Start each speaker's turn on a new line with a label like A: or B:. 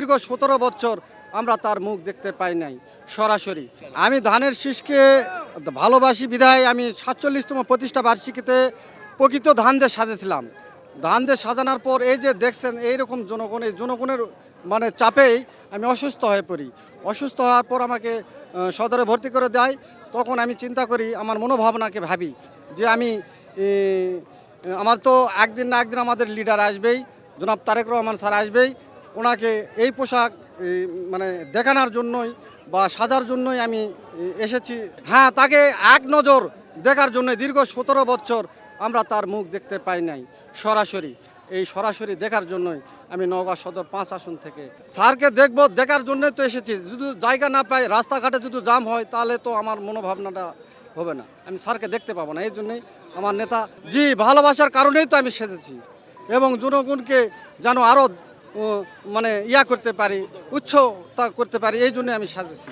A: দীর্ঘ 17 বছর আমরা তার মুখ দেখতে পাই নাই সরাসরি। আমি ধানের শীষকে ভালোবাসি বিধায় আমি 47তম প্রতিষ্ঠা বার্ষিকীতে প্রকৃত ধান দিয়ে সাজেছিলাম। ধান দিয়ে সাজানোর পর এই যে দেখছেন এইরকম জনগণের মানে চাপেই আমি অসুস্থ হয়ে পড়ি। অসুস্থ হওয়ার পর আমাকে সদরে ভর্তি করে দেয়। তখন আমি চিন্তা করি, আমার মনোভাবনাকে ভাবি যে আমি আমার তো একদিন না একদিন আমাদের লিডার আসবেই, জনাব তারেক রহমান স্যার আসবেই। ওনাকে এই পোশাক মানে দেখানোর জন্যই বা সাজার জন্যই আমি এসেছি। হ্যাঁ, তাকে এক নজর দেখার জন্য দীর্ঘ 17 বছর আমরা তার মুখ দেখতে পাই নাই সরাসরি। এই সরাসরি দেখার জন্যই আমি নওগাঁ সদর 5 আসন থেকে স্যারকে দেখার জন্যই তো এসেছি। যদি জায়গা না পাই, রাস্তাঘাটে যদি জাম হয়, তাহলে তো আমার মনোভাবনাটা হবে না, আমি স্যারকে দেখতে পাবো না। এই জন্যই আমার নেতা ভালোবাসার কারণেই তো আমি সেজেছি, এবং জনগণকে যেন আরও মানে করতে পারি, উৎসাহ করতে পারি, এই জন্যই আমি সাজেছি।